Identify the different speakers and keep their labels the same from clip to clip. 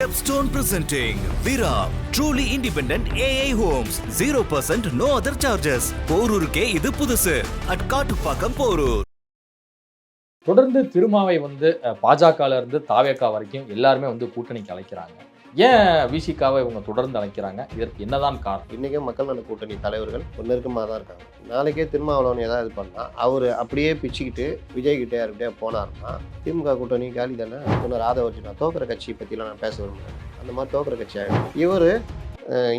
Speaker 1: Stepstone presenting Vira, truly independent AI homes, 0% no other charges. போரூருக்கே இது புதுசு. at Kattupakkam Porur.
Speaker 2: தொடர்ந்து திருமாவை பாஜகல இருந்து தாவேகா வரைக்கும் எல்லாருமே கூட்டணிக்கு அழைக்கிறாங்க. ஏன் விசிகாவை இவங்க தொடர்ந்து அழைக்கிறாங்க? இதற்கு என்னதான் காரணம்?
Speaker 3: இன்றைக்கும் மக்கள் நல கூட்டணி தலைவர்கள் நெருக்கமாக தான் இருக்காங்க. நாளைக்கே திருமாவளவன் ஏதாவது இது பண்ணால் அவர் அப்படியே பிச்சுக்கிட்டு விஜய்கிட்டே யாருக்கிட்டே போனார்னா திமுக கூட்டணி காலி தானே. இன்னொரு ஆதரவு தோக்கிற கட்சியை பற்றிலாம் நான் பேச விரும்புகிறேன். அந்த மாதிரி தோக்கிற கட்சி ஆகிடும். இவர்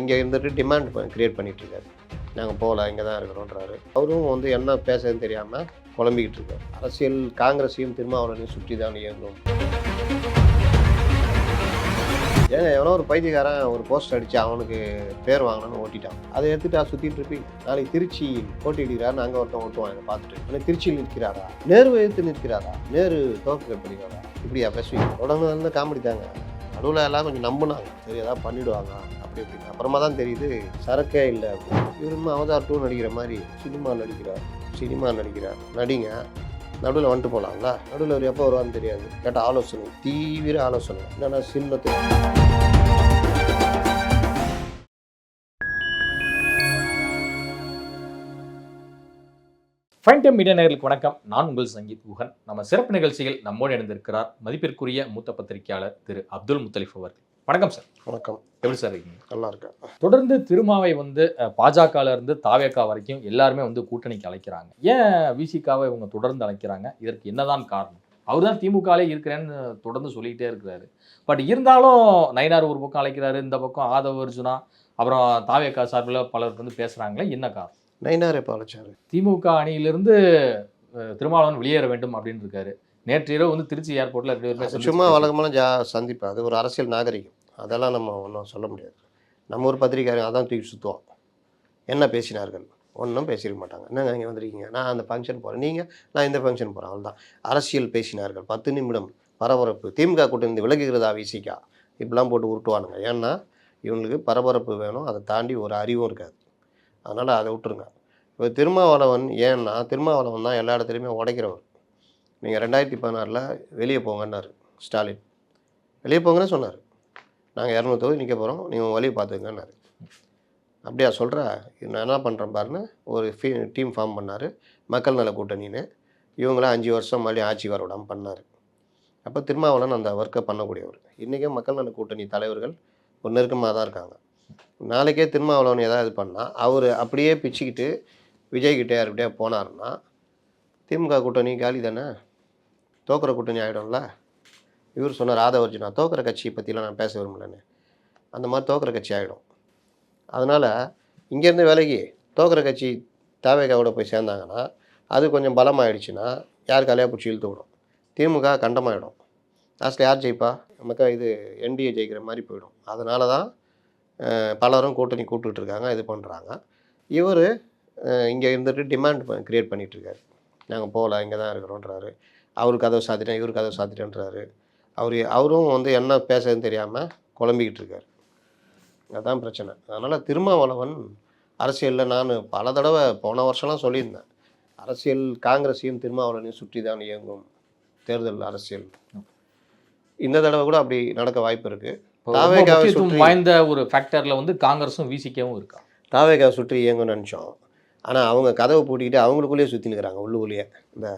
Speaker 3: இங்கே இருந்துட்டு டிமாண்ட் கிரியேட் பண்ணிகிட்டு இருக்காரு. நாங்கள் போகல, இங்கே தான் இருக்கிறோன்றாரு. அவரும் என்ன பேசுறதுன்னு தெரியாமல் குழம்பிக்கிட்டு இருக்காரு. அரசியல் காங்கிரஸையும் திருமாவளவனையும் சுற்றி தான் இயங்கும். ஏங்க எவனோ ஒரு பைத்தியக்காரன் ஒரு போஸ்ட் அடித்து அவனுக்கு பேர் வாங்கணும்னு ஓட்டிட்டான். அதை எடுத்துட்டு சுற்றிட்டு இருப்பீங்க. நாளைக்கு திருச்சியில் போட்டியிடுகிறாருன்னு அங்கே ஒருத்தன் ஓட்டுவான். இதை பார்த்துட்டு ஆனால் திருச்சியில் நிற்கிறாரா, நேரு எதிர்த்து நிற்கிறாரா, நேரு தோற்று பண்ணிக்கிறாரா, இப்படியா பேசுவீங்க? உடனே காமெடி தாங்க. நடுவில் எல்லாம் கொஞ்சம் நம்பினாங்க, சரி ஏதாவது பண்ணிவிடுவாங்க அப்படி இப்படின்னு. அப்புறமா தான் தெரியுது சரக்கே இல்லை அப்படின்னு. இவருமே அவதார் 2 நடிக்கிற மாதிரி சினிமா நடிக்கிறார். நடிங்க, நடுவில் வந்துட்டு போகலாங்களா? நடுவில் அவர் எப்போ வருவான்னு தெரியாது. கேட்ட ஆலோசனை, தீவிர ஆலோசனை. என்னென்னா சின்னத்து
Speaker 2: ஃபைன் டைம் மீடியா நேயர்களுக்கு வணக்கம். நான் உங்கள் சங்கீத் குஹன். நம்ம சிறப்பு நிகழ்ச்சியில் நம்மோடு இணைந்திருக்கிறார் மதிப்பிற்குரிய மூத்த பத்திரிகையாளர் திரு அப்துல் முத்தலிஃப் அவர்கள். வணக்கம் சார்.
Speaker 3: வணக்கம்.
Speaker 2: எப்படி சார் இருக்கீங்க?
Speaker 3: நல்லா இருக்கேன்.
Speaker 2: தொடர்ந்து திருமாவை பாஜகல இருந்து தாவேகா வரைக்கும் எல்லாருமே கூட்டணிக்கு அழைக்கிறாங்க. ஏன் விசிகாவை இவங்க தொடர்ந்து அழைக்கிறாங்க? இதற்கு என்னதான் காரணம்? அவர் தான் திமுகலே இருக்கிறேன்னு தொடர்ந்து சொல்லிக்கிட்டே இருக்கிறாரு. பட் இருந்தாலும் நயினார் ஒரு பக்கம் அழைக்கிறாரு, இந்த பக்கம் ஆதவ அர்ஜுனா, அப்புறம் தாவேகா சார்பில் பலர் பேசுறாங்களே, என்ன காரணம்?
Speaker 3: நயினார் எப்போ அழைச்சாரு?
Speaker 2: திமுக அணியிலிருந்து திருமாவளவன் வெளியேற வேண்டும் அப்படின்னு இருக்காரு. நேற்று இரவு திருச்சி ஏர்போர்ட்ல 2 பேருமே
Speaker 3: சும்மா வழக்கமான சந்திப்பு. அது ஒரு அரசியல் நாகரிகம். அதெல்லாம் நம்ம ஒன்றும் சொல்ல முடியாது. நம்ம ஒரு பத்திரிக்கையாளர் அதான் தூக்கி சுற்றுவோம். என்ன பேசினார்கள்? ஒன்றும் பேசியிருக்க மாட்டாங்க. என்னங்க நீங்கள் வந்திருக்கீங்க, நான் அந்த ஃபங்க்ஷன் போகிறேன், நீங்கள் நான் இந்த ஃபங்க்ஷன் போகிறேன், அவ்வளோதான். அரசியல் பேசினார்கள், 10 நிமிடம் பரபரப்பு, திமுக கூட்டணி விலகுகிறதா விசிகா, இப்படிலாம் போட்டு உருட்டுவானுங்க. ஏன்னா இவங்களுக்கு பரபரப்பு வேணும், அதை தாண்டி ஒரு அறிவும் இருக்காது. அதனால் அதை விட்டுருங்க. இப்போ திருமாவளவன் ஏன்னா திருமாவளவன் தான் எல்லா இடத்துலையுமே உடைக்கிறவர். நீங்கள் 2016 வெளியே போங்கன்னாரு ஸ்டாலின். வெளியே போங்கன்னு சொன்னார். நாங்கள் 200 தொகுதி நிற்க போகிறோம், நீங்கள் வழியை பார்த்துக்கங்கன்னாரு. அப்படியா சொல்கிற? நான் என்ன பண்ணுறேன் பாருன்னு ஒரு டீம் ஃபார்ம் பண்ணார், மக்கள் நல கூட்டணின்னு. இவங்களாம் 5 வருஷம் மறுபடியும் ஆட்சி வர விடாமல் பண்ணார். அப்போ திருமாவளவன் அந்த ஒர்க்கை பண்ணக்கூடியவர். இன்றைக்கே மக்கள் நல கூட்டணி தலைவர்கள் நெருக்கமாக தான் இருக்காங்க. நாளைக்கே திருமாவளவன் ஏதாவது இது பண்ணால் அவர் அப்படியே பிச்சுக்கிட்டு விஜய்கிட்டே யாருக்கிட்டே போனார்னா திமுக கூட்டணி காலி தானே. தோக்கிற கூட்டணி ஆகிடும்ல. இவர் சொன்னார் ஆதவ அர்ஜுனா, தோக்கிற கட்சியை பற்றிலாம் நான் பேச விரும்பலன்னு. அந்த மாதிரி தோக்கிற கட்சி ஆகிடும். அதனால் இங்கேருந்து விலகி தோக்கிற கட்சி தாவேகாவோட போய் சேர்ந்தாங்கன்னா அது கொஞ்சம் பலமாகிடுச்சுன்னா யார் கலையாக பிடிச்சி இழுத்து விடும். திமுக கண்டமாகிடும். லாஸ்ட்டில் யார் ஜெயிப்பா? நமக்கு இது என்டிஏ ஜெயிக்கிற மாதிரி போயிடும். அதனால தான் பலரும் கூட்டணி கூப்பிட்டுட்டு இருக்காங்க, இது பண்ணுறாங்க. இவர் இங்கே இருந்துட்டு டிமாண்ட் கிரியேட் பண்ணிகிட்ருக்காரு. நாங்கள் போகல, இங்கே தான் இருக்கிறோன்றாரு. அவருக்கு கதவை சாத்திட்டேன், இவருக்கு கதவை சாத்திட்டேன்றாரு. அவரும் என்ன பேசுறதுன்னு தெரியாமல் குழம்பிக்கிட்டு இருக்காரு. அதுதான் பிரச்சனை. அதனால் திருமாவளவன் அரசியலில் நான் பல தடவை போன வருஷம்லாம் சொல்லியிருந்தேன், அரசியல் காங்கிரஸையும் திருமாவளவனையும் சுற்றி தான் இயங்கும் தேர்தல் அரசியல். இந்த தடவை கூட அப்படி நடக்க வாய்ப்பு இருக்குது. தாவேகாவை
Speaker 2: வாய்ந்த ஒரு ஃபேக்டரில் காங்கிரஸும் விசிகவும் இருக்கா.
Speaker 3: தாவேகாவை சுற்றி இயங்கும்னு நினச்சோம். ஆனால் அவங்க கதவை பூட்டிக்கிட்டு அவங்களுக்குள்ளேயே சுற்றின்னு இருக்கிறாங்க. உள்ளுக்குள்ளேயே இந்த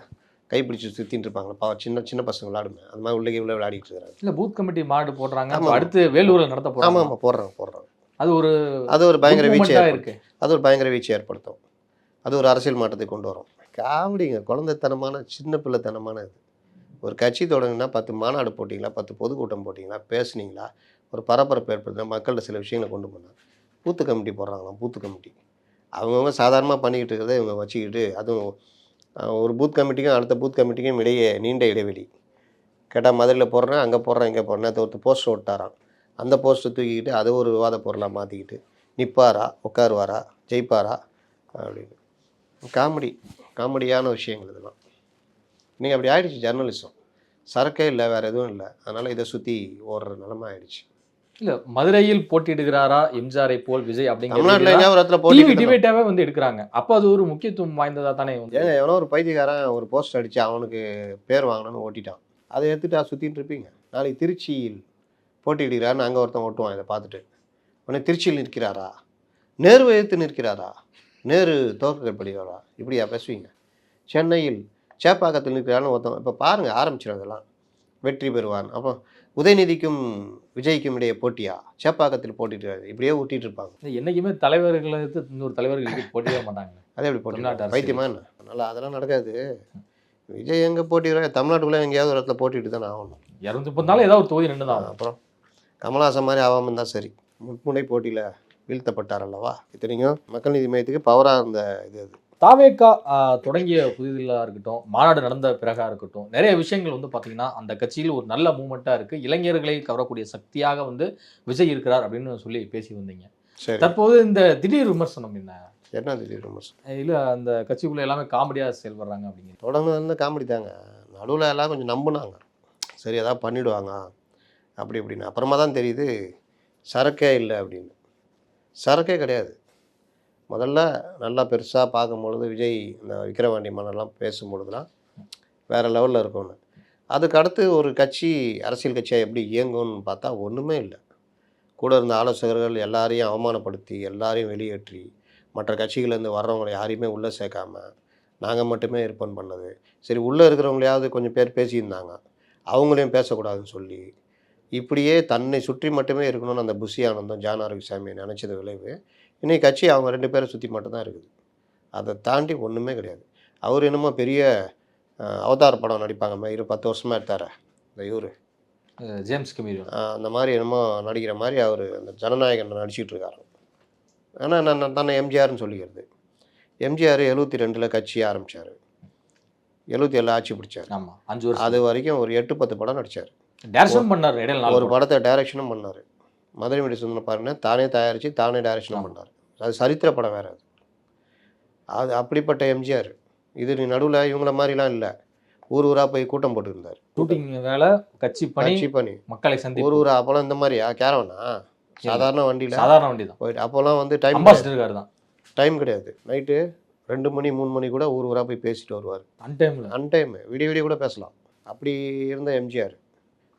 Speaker 3: கைப்பிடிச்சி சுற்றின்னு இருப்பாங்க. சின்ன பசங்க விளையாடுமே, அந்த மாதிரி உள்ளே விளையாடிட்டு இருக்கிறாங்க.
Speaker 2: இல்லை, பூத் கமிட்டி மாநாடு போடுறாங்க, அடுத்து வேலூரில் நடத்த போகிறாங்க.
Speaker 3: ஆமாம், போடுறாங்க.
Speaker 2: அது ஒரு
Speaker 3: பயங்கர வீழ்ச்சியாக இருக்குது. அது ஒரு பயங்கர வீழ்ச்சி ஏற்படுத்தும். அது ஒரு அரசியல் மாற்றத்தை கொண்டு வரும். காமெடிங்க, குழந்தைத்தனமான சின்ன பிள்ளைத்தனமான இது. ஒரு கட்சி தொடங்கினா 10 மாநாடு போட்டிங்களா, 10 பொதுக்கூட்டம் போட்டிங்களா, பேசுனீங்களா, ஒரு பரபரப்பு ஏற்படுத்தினா, மக்கள்கிட்ட சில விஷயங்களை கொண்டு போனால் பூத்து கமிட்டி போடுறாங்களாம். பூத்து கமிட்டி அவங்கவுங்க சாதாரணமாக பண்ணிக்கிட்டு இருக்கிறத இவங்க வச்சுக்கிட்டு, அதுவும் ஒரு பூத் கமிட்டிக்கும் அடுத்த பூத் கமிட்டிக்கும் இடையே நீண்ட இடைவெளி. கேட்டால் மதுரையில் போடுறேன், அங்கே போடுறேன், இங்கே போடுறேன். ஒருத்தர் போஸ்டர் விட்டாராம். அந்த போஸ்ட்டை தூக்கிக்கிட்டு அது ஒரு விவாத பொருளாக மாற்றிக்கிட்டு நிற்பாரா, உட்காருவாரா, ஜெயிப்பாரா அப்படின்னு காமெடியான விஷயங்கள் இதெல்லாம். நீங்கள் அப்படி ஆகிடுச்சு ஜேர்னலிசம். சரக்கே இல்லை, வேறு எதுவும் இல்லை. அதனால் இதை சுற்றி ஓடுற நிலமை ஆகிடுச்சு.
Speaker 2: இல்ல, மதுரையில் போட்டியிடுகிறாரா எம்ஜிஆரை போல் விஜய்
Speaker 3: அப்படிங்கிறாவே
Speaker 2: எடுக்கிறாங்க. அப்போ அது ஒரு முக்கியத்துவம் வாய்ந்ததா தானே.
Speaker 3: ஏங்க எவனோ ஒரு பைத்தியக்காரன் ஒரு போஸ்ட் அடித்து அவனுக்கு பேர் வாங்கணும்னு ஓட்டிட்டான். அதை எடுத்துகிட்டு சுற்றிட்டு இருப்பீங்க. நாளைக்கு திருச்சியில் போட்டியிடுகிறாருன்னு அங்கே ஒருத்தன் ஓட்டுவான் இதை பார்த்துட்டு. உடனே திருச்சியில் நிற்கிறாரா, நேருவை எதிர்த்து நிற்கிறாரா, நேரு தோற்கப்படுகிறாரா, இப்படியா பேசுவீங்க? சென்னையில் சேப்பாக்கத்தில் நிற்கிறாருன்னு ஒருத்தன். இப்போ பாருங்கள், ஆரம்பிச்சிடும் அதெல்லாம். வெற்றி பெறுவான். அப்போ உதயநிதிக்கும் விஜய்க்கும் இடையே போட்டியா, சேப்பாக்கத்தில் போட்டிட்டு இப்படியே ஊட்டிகிட்டு இருப்பாங்க.
Speaker 2: என்னைக்குமே தலைவர்களை எடுத்து இன்னொரு தலைவர்களுக்கு போட்டியே மாட்டாங்க.
Speaker 3: அதே எப்படி போட்டி?
Speaker 2: தமிழ்நாட்டு அரசியல்.
Speaker 3: பைத்தியமா என்ன? அதனால் அதெல்லாம் நடக்காது. விஜய் எங்கே போட்டிடுற, தமிழ்நாட்டுக்குள்ளே எங்கேயாவது ஒரு இடத்துல போட்டிட்டு தானே ஆகணும்.
Speaker 2: 230 ஏதாவது ஒரு தொகுதி நின்று தான்.
Speaker 3: அப்புறம் கமல்ஹாசன் மாதிரி ஆகாமல் இருந்தால் சரி. முன்முனை போட்டியில் வீழ்த்தப்பட்டார் அல்லவா. இத்தனைக்கும் மக்கள் நீதி மையத்துக்கு பவராக இருந்த இது அது.
Speaker 2: தாவேகா தொடங்கிய புதிதாக இருக்கட்டும், மாநாடு நடந்த பிறகா இருக்கட்டும், நிறைய விஷயங்கள் வந்து பார்த்தீங்கன்னா அந்த கட்சியில் ஒரு நல்ல மூமெண்ட்டாக இருக்குது. இளைஞர்களை கவரக்கூடிய சக்தியாக வந்து விஜய் இருக்கிறார் அப்படின்னு சொல்லி பேசி வந்தீங்க.
Speaker 3: சரி,
Speaker 2: தற்போது இந்த திடீர் விமர்சனம்
Speaker 3: என்ன திடீர் விமர்சனம்?
Speaker 2: இல்லை அந்த கட்சிக்குள்ளே எல்லாமே காமெடியாக செயல்படுறாங்க அப்படிங்கிறது.
Speaker 3: தொடர்ந்து வந்து காமெடி தாங்க. நடுவில் எல்லாம் கொஞ்சம் நம்பினாங்க, சரி ஏதாவது பண்ணிவிடுவாங்க அப்படி இப்படின்னு. அப்புறமா தான் தெரியுது சரக்கே இல்லை அப்படின்னு. சரக்கே கிடையாது. முதல்ல நல்லா பெருசாக பார்க்கும்பொழுது விஜய் இந்த விக்கிரவாண்டி மன்னெல்லாம் பேசும்பொழுதுலாம் வேறு லெவலில் இருக்கும்னு. அதுக்கு அடுத்து ஒரு கட்சி அரசியல் கட்சியாக எப்படி இயங்கும்னு பார்த்தா ஒன்றுமே இல்லை. கூட இருந்த ஆலோசகர்கள் எல்லாரையும் அவமானப்படுத்தி, எல்லாரையும் வெளியேற்றி, மற்ற கட்சிகள்லேருந்து வர்றவங்களை யாரையுமே உள்ளே சேர்க்காம நாங்கள் மட்டுமே இருப்போம் பண்ணது. சரி, உள்ளே இருக்கிறவங்களையாவது கொஞ்சம் பேர் பேசியிருந்தாங்க, அவங்களையும் பேசக்கூடாதுன்னு சொல்லி இப்படியே தன்னை சுற்றி மட்டுமே இருக்கணும்னு அந்த புஷி ஆனந்தம், ஜான் ஆரோக்கியசாமியை நினச்சது விளைவு இன்றைக்கி கட்சி அவங்க 2 பேரை சுற்றி மட்டும்தான் இருக்குது. அதை தாண்டி ஒன்றுமே கிடையாது. அவர் என்னமோ பெரிய அவதார படம் நடிப்பாங்க மாதிரி 10 வருஷமாக எடுத்தார் இந்த இவர்
Speaker 2: ஜேம்ஸ் கமீரியன்.
Speaker 3: அந்த மாதிரி என்னமோ நடிக்கிற மாதிரி அவர் அந்த ஜனநாயகன் நடிச்சிட்டு இருக்காரு. ஆனால் நான் தன்னை எம்ஜிஆர்னு சொல்லிக்கிறது. எம்ஜிஆர் 72 கட்சி ஆரம்பித்தார், 77 ஆட்சி பிடிச்சார்.
Speaker 2: ஆமாம், 5 வருஷம்.
Speaker 3: அது வரைக்கும் ஒரு 8-10 படம் நடித்தார்.
Speaker 2: டைரக்ஷன் பண்ணார். இடையில
Speaker 3: ஒரு படத்தை டைரக்ஷனும் பண்ணார். மதுரை மீடி சுந்தரம் பாருங்க, தானே தயாரித்து தானே டைரக்ஷனும் பண்ணார். அது சரித்திர படம் வேறு. அது அப்படிப்பட்ட எம்ஜிஆர். இது நீ நடுவில் இவங்கள மாதிரிலாம் இல்லை. ஊர் ஊராக போய் கூட்டம் போட்டுருந்தார்.
Speaker 2: ஷூட்டிங் வேலை, கட்சி பணி, மக்களை சந்தி
Speaker 3: ஊர் ஊரா. அப்போலாம் இந்த மாதிரியா கேரவனா, சாதாரண வண்டியில்,
Speaker 2: சாதாரண வண்டி தான்
Speaker 3: போயிட்டு. அப்போல்லாம் வந்து டைம் கிடையாது. நைட்டு 2 மணி 3 மணி கூட ஊர் ஊராக போய் பேசிட்டு வருவார். அன்டைம் விடிய விடிய கூட பேசலாம். அப்படி இருந்த எம்ஜிஆர்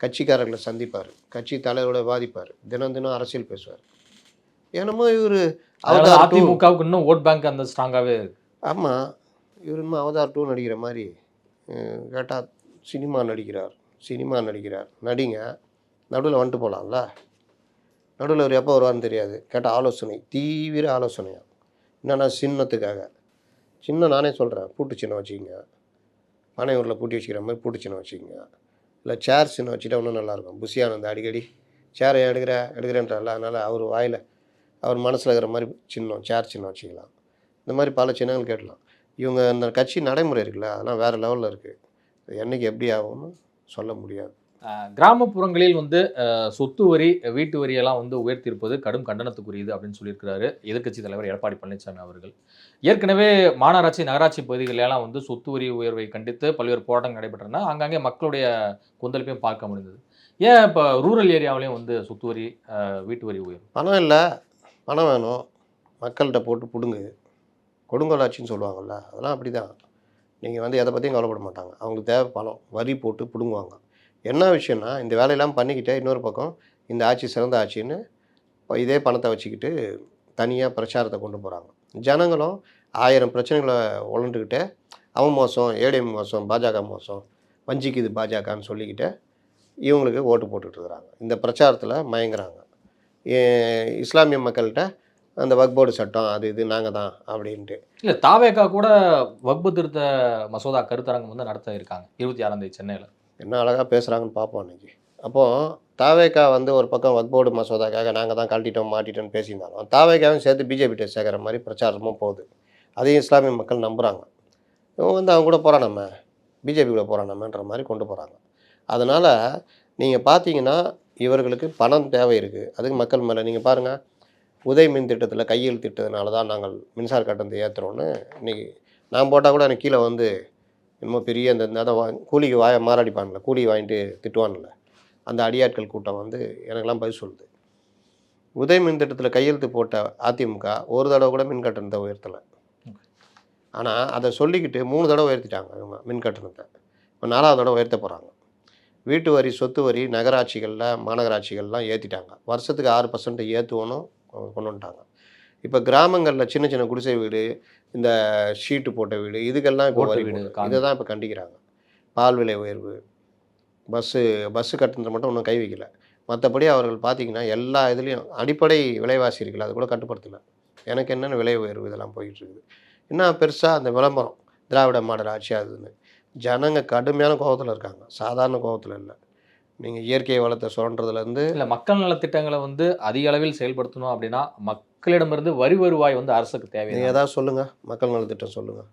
Speaker 3: கட்சிக்காரர்களை சந்திப்பார், கட்சி தலைவரோட வாதிப்பார், தினம் தினம் அரசியல் பேசுவார். என்னமோ இவர்
Speaker 2: அதிமுகவுக்கு இன்னும் ஓட் பேங்க் அந்த ஸ்ட்ராங்காகவே இருக்கு.
Speaker 3: ஆமாம், இவர் இன்னும் அவதார் 2 நடிக்கிற மாதிரி. கேட்டால் சினிமா நடிக்கிறார். நடிங்க, நடுவில் வந்துட்டு போகலாம்ல. நடுவில் அவர் எப்போ வருவார்னு தெரியாது. கேட்டால் ஆலோசனை, தீவிர ஆலோசனையாக. என்னென்னா சின்னத்துக்காக. சின்னம் நானே சொல்கிறேன், பூட்டு சின்னம் வச்சுக்கிங்க. பனையூரில் பூட்டி வச்சுக்கிற மாதிரி பூட்டு சின்னம் வச்சுக்கிங்க. இல்லை சேர் சின்னம் வச்சுட்டா இன்னும் நல்லாயிருக்கும். புஷியானந்த அடிக்கடி சேரை எடுக்கிறேன்றால, அதனால் அவர் வாயில் அவர் மனசில் இருக்கிற மாதிரி சின்னம், சேர் சின்னம் வச்சுக்கலாம். இந்த மாதிரி பல சின்னங்கள் கேட்கலாம். இவங்க அந்த கட்சி நடைமுறை இருக்குல்ல, அதெல்லாம் வேறு லெவலில் இருக்குது. என்றைக்கு எப்படி ஆகும்னு சொல்ல முடியாது.
Speaker 2: கிராமப்புறங்களில் வந்து சொத்து வரி, வீட்டு வரியெல்லாம் வந்து உயர்த்தியிருப்பது கடும் கண்டனத்துக்குரியது அப்படின்னு சொல்லியிருக்கிறாரு எதிர்க்கட்சி தலைவர் எடப்பாடி பழனிசாமி அவர்கள். ஏற்கனவே மாநகராட்சி, நகராட்சி பகுதிகளெல்லாம் வந்து சொத்து வரி உயர்வை கண்டித்து பல்வேறு போராட்டங்கள் நடைபெற்றன. அங்கங்கே மக்களுடைய கொந்தளிப்பையும் பார்க்க முடிந்தது. ஏன் இப்போ ரூரல் ஏரியாவிலையும் வந்து சொத்து வரி, வீட்டு வரி உயர்வு?
Speaker 3: பணம் இல்லை, பணம் வேணும், மக்கள்கிட்ட போட்டு பிடுங்கு, கொடுங்கோலாட்சின்னு சொல்லுவாங்கள்ல, அதெல்லாம் அப்படி தான். நீங்கள் வந்து எதை பற்றியும் கவலைப்பட மாட்டாங்க. அவங்களுக்கு தேவை பணம், வரி போட்டு பிடுங்குவாங்க. என்ன விஷயம்னா, இந்த வேலையெல்லாம் பண்ணிக்கிட்டே இன்னொரு பக்கம் இந்த ஆட்சி சிறந்த ஆட்சின்னு இதே பணத்தை வச்சுக்கிட்டு தனியாக பிரச்சாரத்தை கொண்டு போகிறாங்க. ஜனங்களும் 1000 பிரச்சனைகளை உழண்டுக்கிட்டே அவன் மோசம், ஏடை மோசம், பாஜக மோசம், வஞ்சிக்குது பாஜகன்னு சொல்லிக்கிட்டு இவங்களுக்கு ஓட்டு போட்டுட்ருக்குறாங்க. இந்த பிரச்சாரத்தில் மயங்குறாங்க. இஸ்லாமிய மக்கள்கிட்ட அந்த வக்போர்டு சட்டம் அது இது நாங்கள் தான் அப்படின்ட்டு.
Speaker 2: இல்லை, தாவேகா கூட வக்பு திருத்த மசோதா கருத்தரங்கம் வந்து நடத்த இருக்காங்க 26ஆம் தேதி சென்னையில்.
Speaker 3: என்ன அழகாக பேசுகிறாங்கன்னு பார்ப்போம் அன்றைக்கி. அப்போது தாவேகா வந்து ஒரு பக்கம் வக்போர்டு மசோதாக்காக நாங்கள் தான் கழட்டிட்டோம் மாட்டிட்டோன்னு பேசியிருந்தாலும், தாவேகாவும் சேர்த்து பிஜேபிகிட்ட சேர்க்குற மாதிரி பிரச்சாரமும் போகுது. அதையும் இஸ்லாமிய மக்கள் நம்புகிறாங்க. இவங்க வந்து அவங்க கூட போகிறான், பிஜேபி கூட போகிறான்ற மாதிரி கொண்டு போகிறாங்க. அதனால் நீங்கள் பார்த்தீங்கன்னா இவர்களுக்கு பணம் தேவை இருக்குது. அதுக்கு மக்கள் மேலே நீங்கள் பாருங்கள், உதய் மின் திட்டத்தில் கையெழுத்திட்டதுனால தான் நாங்கள் மின்சார கட்டணத்தை ஏற்றுறோன்னு இன்றைக்கி நான் போட்டால் கூட எனக்கு கீழே வந்து என்னமோ பெரிய அந்த கூலிக்கு மாறாடிப்பான்ல, கூலி வாங்கிட்டு திட்டுவான்ல, அந்த அடியாட்கள் கூட்டம் வந்து எனக்கெல்லாம் பதில் சொல்லுது. உதய் மின் திட்டத்தில் கையெழுத்து போட்ட அதிமுக ஒரு தடவை கூட மின் கட்டணத்தை உயர்த்தலை. ஆனால் அதை சொல்லிக்கிட்டு 3 தடவை உயர்த்திட்டாங்க இவங்க மின் கட்டணத்தை. இப்போ 4ஆவது தடவை உயர்த்த போகிறாங்க. வீட்டு வரி, சொத்து வரி நகராட்சிகளில், மாநகராட்சிகள்லாம் ஏற்றிட்டாங்க. வருஷத்துக்கு 6% ஏற்றுவோனும் கொண்டு வந்துட்டாங்க. இப்போ கிராமங்களில் சின்ன சின்ன குடிசை வீடு, இந்த ஷீட்டு போட்ட வீடு, இதுக்கெல்லாம் இப்போ
Speaker 2: ஓட்டு
Speaker 3: வரி
Speaker 2: வீடு,
Speaker 3: போட்டு
Speaker 2: காலி.
Speaker 3: இதை தான் இப்போ கண்டிக்கிறாங்க. பால் விலை உயர்வு, பஸ்ஸு கட்டணத்தில் மட்டும் இன்னும் கை வைக்கல. மற்றபடி அவர்கள் பார்த்தீங்கன்னா எல்லா இதுலேயும் அடிப்படை விலைவாசி இருக்குல்ல, அது கூட கட்டுப்படுத்தலை. எனக்கு என்னென்ன விலை உயர்வு இதெல்லாம் போயிட்டுருக்குது. என்ன பெருசாக அந்த விளம்பரம், திராவிட மாடல் ஆட்சி அதுன்னு. ஜனங்க கடுமையான கோபத்தில் இருக்காங்க, சாதாரண கோபத்தில் இல்லை. நீங்கள் இயற்கை வளத்தை சுரண்டுறதுலேருந்து
Speaker 2: இல்ல மக்கள் நலத்திட்டங்களை வந்து அதிக அளவில் செயல்படுத்தணும் அப்படின்னா மக்களிடமிருந்து வரி வருவாய் வந்து அரசுக்கு
Speaker 3: நீங்கள்
Speaker 2: தேவையான
Speaker 3: ஏதாவது சொல்லுங்கள், மக்கள் நலத்திட்டம் சொல்லுங்கள்,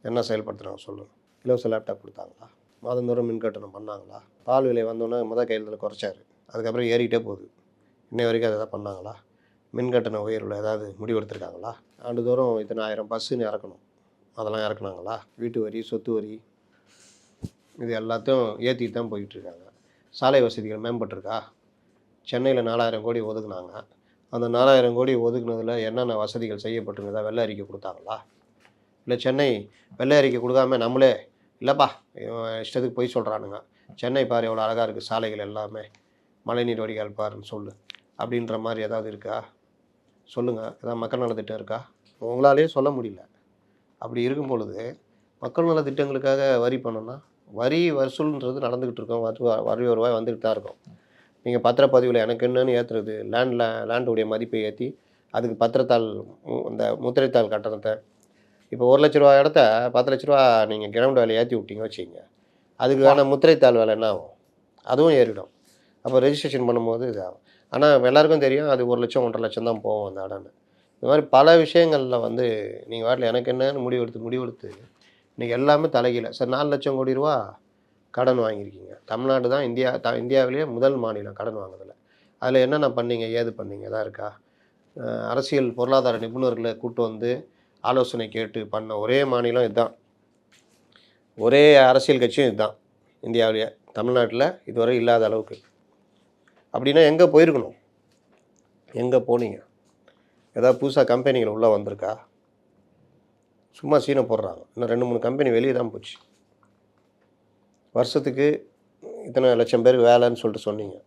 Speaker 3: என்ன செயல்படுத்துகிறாங்க சொல்லுங்கள். இலவச லேப்டாப் கொடுத்தாங்களா? மாதந்தோறும் மின் கட்டணம் பண்ணாங்களா? பால் விலை வந்தோன்னே கையெழுத்தில் குறைச்சாரு, அதுக்கப்புறம் ஏறிக்கிட்டே போகுது. இன்னை வரைக்கும் அதை தான் பண்ணாங்களா? மின் கட்டண உயர்வில் ஏதாவது முடிவெடுத்திருக்காங்களா? ஆண்டுதோறும் இத்தனை 1000 பஸ்ஸுன்னு இறக்கணும், அதெல்லாம் இறக்குனாங்களா? வீட்டு வரி, சொத்து வரி, இது எல்லாத்தையும் ஏற்றிட்டு தான் போயிட்டுருக்காங்க. சாலை வசதிகள் மேம்பட்டிருக்கா? சென்னையில் 4000 கோடி ஒதுக்குனாங்க. அந்த 4000 கோடி ஒதுக்குனதில் என்னென்ன வசதிகள் செய்யப்பட்டிருக்குதா வெள்ளை அறிக்கை கொடுத்தாங்களா? இல்லை சென்னை வெள்ளை அறிக்கை கொடுக்காம நம்மளே இல்லைப்பா இவன் இஷ்டத்துக்கு போய் சொல்கிறானுங்க, சென்னை பாரு எவ்வளோ அழகாக இருக்குது, சாலைகள் எல்லாமே மழைநீர் வடிகால் பாருன்னு சொல்லு அப்படின்ற மாதிரி ஏதாவது இருக்கா? சொல்லுங்கள். ஏதாவது மக்கள் நலத்திட்டம் இருக்கா? உங்களாலேயே சொல்ல முடியல. அப்படி இருக்கும் பொழுது மக்கள் நலத்திட்டங்களுக்காக வரி பண்ணோன்னா, வரி வசூல்ன்றது நடந்துக்கிட்டு இருக்கோம், வரி வருவாய் வந்துக்கிட்டு தான் இருக்கும். நீங்கள் பத்திரப்பதிவில் எனக்கு என்னன்னு ஏற்றுறது, லேண்டுடைய மதிப்பை ஏற்றி அதுக்கு பத்திரத்தாள், இந்த முத்திரைத்தாள் கட்டணத்தை, இப்போ 1 லட்ச ரூபா இடத்த 10 லட்ச ரூபா நீங்கள் கிரவுண்ட் வேலை ஏற்றி விட்டீங்க வச்சுக்கிங்க, அதுக்கான முத்திரைத்தாள் வேலை என்ன ஆகும்? அதுவும் ஏறிடும். அப்போ ரெஜிஸ்ட்ரேஷன் பண்ணும்போது இது ஆகும். ஆனால் எல்லாருக்கும் தெரியும் அது 1 லட்சம் 1.5 லட்சம் தான் போகும் அந்த இடம்னு. இந்த மாதிரி பல விஷயங்களில் வந்து நீங்கள் வாட்டில் எனக்கு என்னன்னு முடிவெடுத்து இன்றைக்கி எல்லாமே தலைகீழ. சார் 4 லட்சம் கோடி ரூபா கடன் வாங்கியிருக்கீங்க. தமிழ்நாடு தான் இந்தியாவிலேயே முதல் மாநிலம் கடன் வாங்குறதில்ல. அதில் என்னென்ன பண்ணீங்க, ஏது பண்ணீங்க, எதாவது இருக்கா? அரசியல் பொருளாதார நிபுணர்களை கூட்டு வந்து ஆலோசனை கேட்டு பண்ண ஒரே மாநிலம் இதுதான், ஒரே அரசியல் கட்சியும் இதுதான் இந்தியாவிலேயே. தமிழ்நாட்டில் இதுவரை இல்லாத அளவுக்கு. அப்படின்னா எங்கே போயிருக்கணும், எங்கே போனீங்க? ஏதாவது புதுசாக கம்பெனிகள் உள்ளே வந்திருக்கா? சும்மா சீனை போடுறாங்க. இன்னும் 2-3 கம்பெனி வெளியே தான் போச்சு. வருஷத்துக்கு இத்தனை லட்சம் பேருக்கு வேலைன்னு சொல்லிட்டு சொன்னீங்க,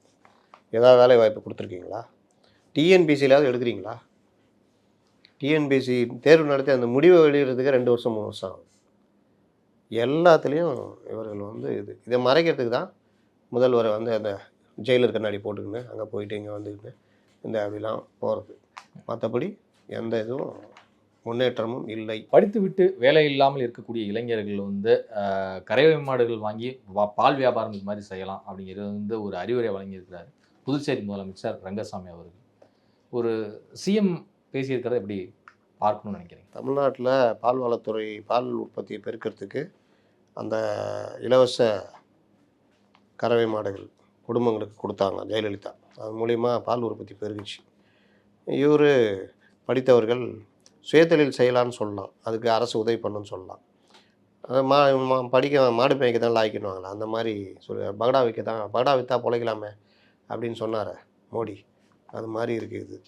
Speaker 3: ஏதாவது வேலை வாய்ப்பு கொடுத்துருக்கீங்களா? டிஎன்பிசியிலாவது எடுக்கிறீங்களா? டிஎன்பிசி தேர்வு நடத்தி அந்த முடிவை வெளியிடுறதுக்கு 2 வருஷம் 3 வருஷம் ஆகும். எல்லாத்துலேயும் இவர்கள் வந்து இதை மறைக்கிறதுக்கு தான் முதல்வரை வந்து அந்த ஜெயிலர் கண்ணாடி போட்டுக்கின்னு அங்கே போயிட்டு இங்கே வந்துக்கிட்டு இந்த அப்படிலாம் போகிறது. மற்றபடி எந்த இதுவும் முன்னேற்றமும் இல்லை.
Speaker 2: படித்து விட்டு வேலை இல்லாமல் இருக்கக்கூடிய இளைஞர்கள் வந்து கறவை மாடுகள் வாங்கி பால் வியாபாரம் இது மாதிரி செய்யலாம் அப்படிங்கிறது வந்து ஒரு அறிவுரை வழங்கியிருக்கிறார் புதுச்சேரி முதலமைச்சர் ரங்கசாமி அவர்கள். ஒரு சிஎம் பேசியிருக்கிறத எப்படி பார்க்கணும்னு நினைக்கிறீங்க?
Speaker 3: தமிழ்நாட்டில் பால்வளத்துறை பால் உற்பத்தியை பெருக்கிறதுக்கு அந்த இலவச கறவை மாடுகள் குடும்பங்களுக்கு கொடுத்தாங்க ஜெயலலிதா. அது மூலிமா பால் உற்பத்தி பெருகுச்சு. இவர் படித்தவர்கள் சுயதொழில் செய்யலான்னு சொல்லலாம், அதுக்கு அரசு உதவி பண்ணுன்னு சொல்லலாம். படிக்க மாடு மேய்க்க தான் லாய்க்கணுவாங்களா, அந்த மாதிரி பகடா விற்றா பிழைக்கலாமே அப்படின்னு சொன்னார் மோடி. அது மாதிரி இருக்குது இது.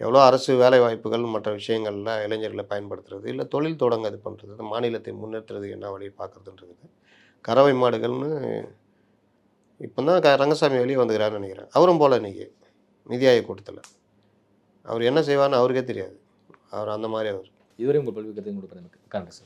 Speaker 3: எவ்வளோ அரசு வேலை வாய்ப்புகள் மற்ற விஷயங்களில் இளைஞர்களை பயன்படுத்துறது, இல்லை தொழில் தொடங்க இது பண்ணுறது, மாநிலத்தை முன்னேற்றுறது என்ன வழியை பார்க்குறதுன்றது. கறவை மாடுகள்னு இப்போ தான் ரங்கசாமி வெளியே வந்துக்கிறான்னு நினைக்கிறேன். அவரும் போல் இன்றைக்கி நிதி ஆயோக் கூட்டத்தில் அவர் என்ன செய்வார்னு அவருக்கே தெரியாது. அவர் அந்த மாதிரி அவர்.
Speaker 2: இதுவரை உங்கள் பல்வேறு கருத்து கொடுப்பது எனக்கு காங்கிரஸ்.